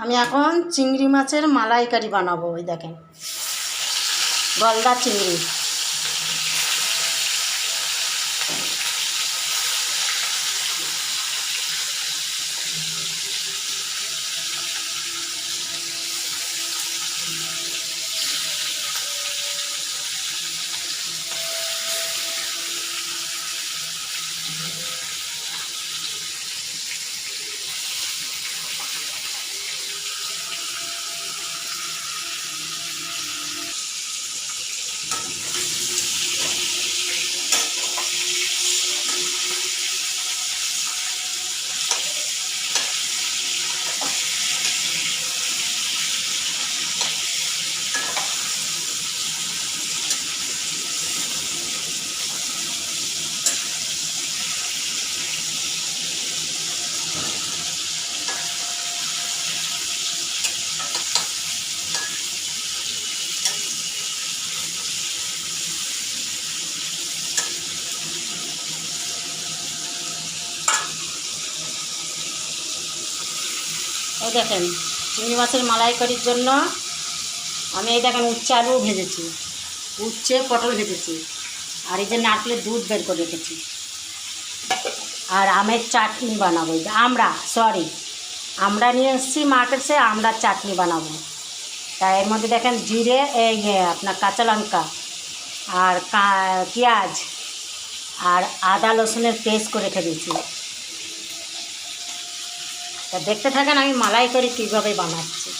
আমি এখন চিংড়ি মাছের মালাইকারি বানাবো। ওই দেখেন গলদা চিংড়ি। এই দেখেন চিংড়ি মাছের মালাইকারির জন্য আমি এই দেখেন উচ্ছে আলু ভেজেছি, উচ্ছে পটল ভেজেছি, আর এই যে নারকেলের দুধ বের করে রেখেছি, আর আমের চাটনি বানাবো। আমরা নিয়ে এসেছি মার্কেট থেকে, আমড়ার চাটনি বানাবো। তাই এর মধ্যে দেখেন জিরে, এই আপনার কাঁচা লঙ্কা আর পেঁয়াজ আর আদা রসুনের পেস্ট করে রেখে দিয়েছি। তা দেখতে থাকেন আমি মালাইকারি কীভাবে বানাচ্ছি।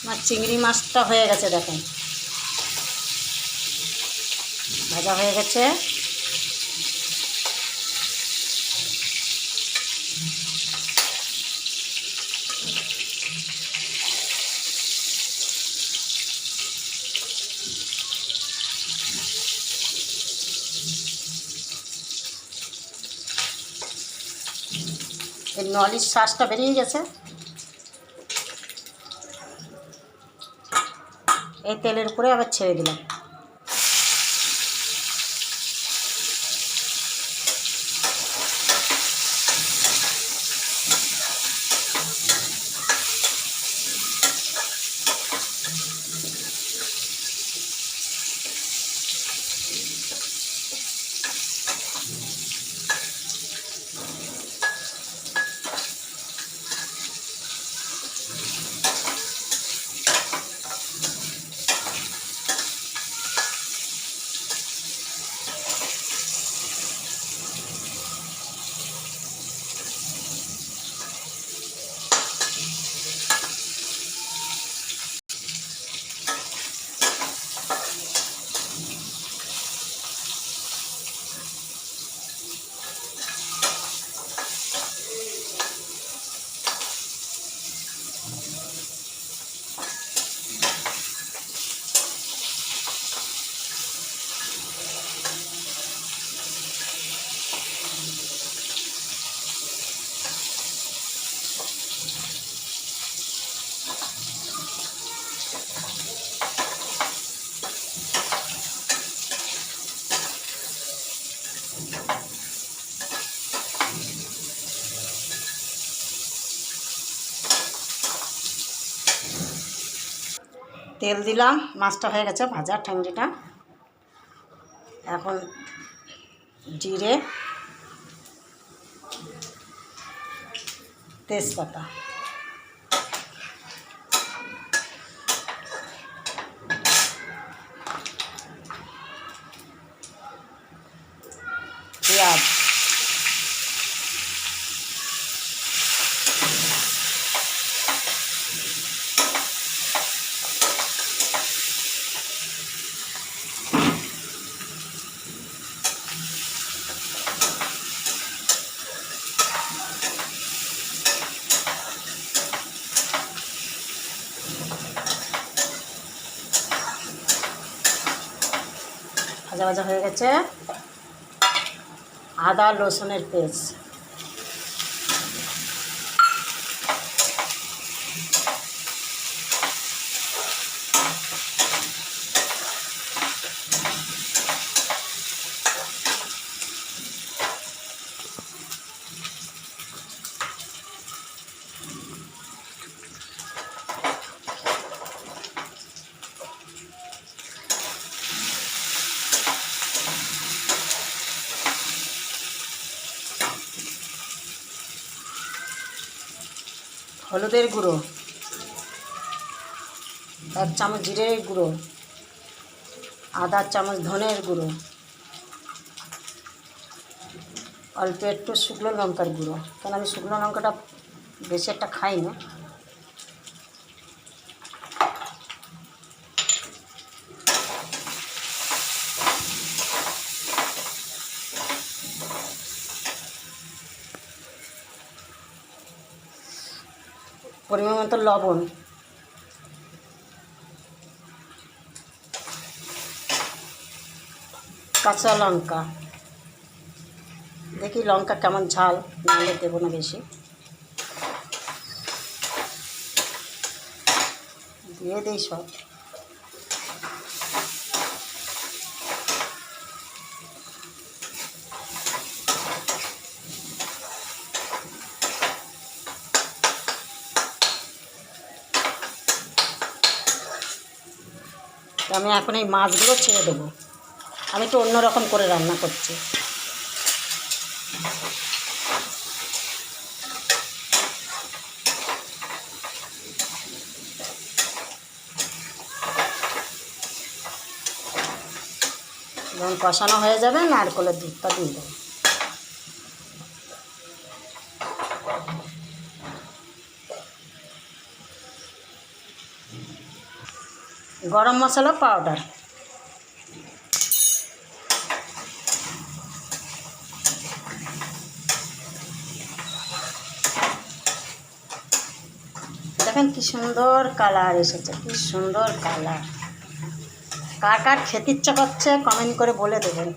আমার চিংড়ি মাছটা হয়ে গেছে, দেখেন ভাজা হয়ে গেছে। এই নলির শ্বাসটা বেরিয়ে গেছে। এই তেলের উপরে আবার ছেড়ে দিলাম। তেল দিলাম, মাছটা হয়ে গেছে ভাজা ঠ্যাংরিটা। এখন জিরে, তেজপাতা, পেঁয়াজ, ভাজা ভাজা হয়ে গেছে। আদা রসুনের পেস্ট, হলুদের গুঁড়ো, 1 চামচ জিরের গুঁড়ো, আধা চামচ ধনের গুঁড়ো, অল্প একটু শুকনো লঙ্কার গুঁড়ো, কারণ আমি শুকনো লঙ্কাটা বেশি একটা খাই না। পরিমাণ মতো লবণ, কাঁচা লঙ্কা, দেখি লঙ্কা কেমন ঝাল, নাহলে দেবো না বেশি, দিয়ে দিই সব। আমি এখন এই মাছগুলো ছেড়ে দেবো। আমি একটু অন্যরকম করে রান্না করছি। যখন কষানো হয়ে যাবে নারকেলের দুধটা দিয়ে দেবো। গরম মশলা পাউডার, দেখেন কি সুন্দর কালার এসেছে, কি সুন্দর কালার। কার কার খেতে ইচ্ছা করছে কমেন্ট করে বলে দেবেন।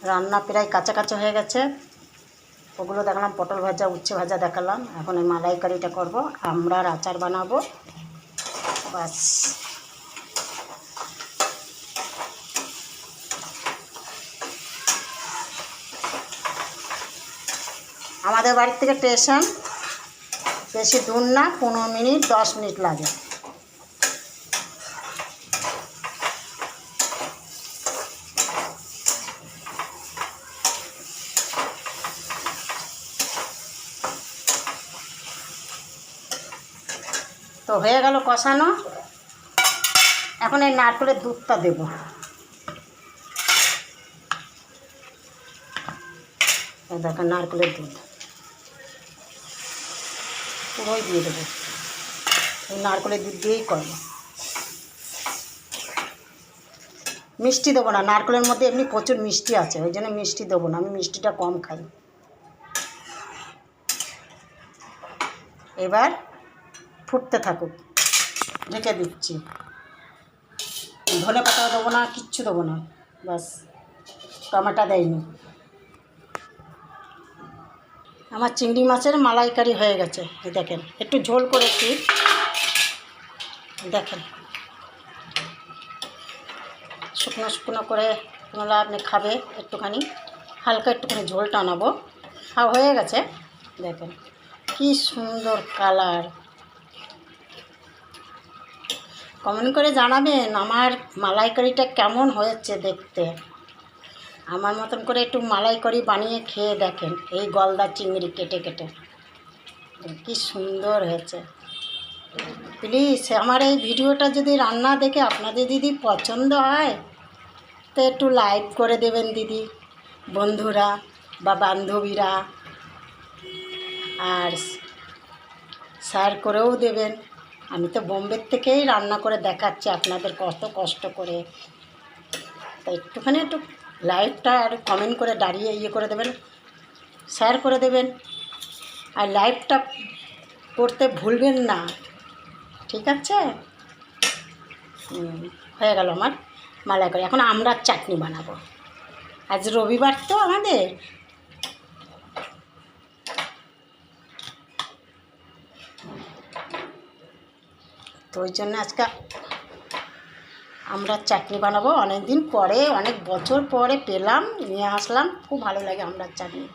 রান্না প্রায় কাছাকাছি হয়ে গেছে। ওগুলো দেখালাম, পটল ভাজা, উচ্ছে ভাজা দেখালাম। এখন এই মালাইকারিটা করব, আমড়ার আচার বানাবো, বাস। আমাদের বাড়ির থেকে স্টেশন বেশি দূর না, 15 মিনিট 10 মিনিট লাগে। তো হয়ে গেল কষানো। এখন এই নারকেলের দুধটা দেব। দেখেন নারকেলের দুধ পুরোই দিয়ে দেবো। এই নারকেলের দুধ দিয়েই করব। মিষ্টি দেবো না, নারকেলের মধ্যে এমনি প্রচুর মিষ্টি আছে, ওই জন্য মিষ্টি দেবো না, আমি মিষ্টিটা কম খাই। এবার ফুটতে থাকুক, ঢেকে দিচ্ছি। ধনে পাতা দেবো না, কিচ্ছু দেবো না, বাস। টমেটো দেয়নি। আমার চিংড়ি মাছের মালাইকারি হয়ে গেছে। দেখেন একটু ঝোল করেছি, দেখেন শুকনো শুকনো করে, তোমরা আপনি খাবে একটুখানি, হালকা একটুখানি ঝোল টানাবো। হয়ে গেছে, দেখেন কি সুন্দর কালার। কমেন্ট করে জানাবেন আমার মালাইকারিটা কেমন হয়েছে দেখতে। আমার মতন করে একটু মালাইকারি বানিয়ে খেয়ে দেখেন। এই গলদা চিংড়ি কেটে কেটে কি সুন্দর হয়েছে। প্লিজ আমার এই ভিডিওটা যদি রান্না দেখে আপনাদের যদি পছন্দ হয় তো একটু লাইক করে দেবেন দিদি, বন্ধুরা বা বান্ধবীরা, আর শেয়ার করেও দেবেন। আমি তো বোম্বের থেকেই রান্না করে দেখাচ্ছি আপনাদের কত কষ্ট করে। তো একটুখানি একটু লাইভটা আর কমেন্ট করে দাঁড়িয়ে করে দেবেন, শেয়ার করে দেবেন, আর লাইভটা করতে ভুলবেন না, ঠিক আছে? হয়ে গেল আমার মালাইকারি। এখন আমড়ার চাটনি বানাবো। আজ রবিবার তো আমাদের, তো ওই জন্য আজকে আমরা চাটনি বানাবো। অনেক দিন পরে, অনেক বছর পরে পেলাম, নিয়ে আসলাম। খুব ভালো লাগে আমড়ার চাটনি।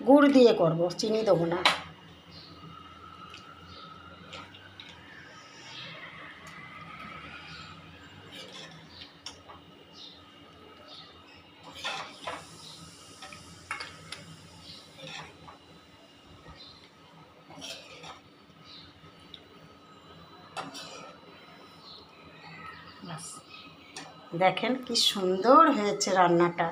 গুড় দিয়ে করব, চিনি দেবো না। দেখেন কি সুন্দর হয়েছে রান্নাটা।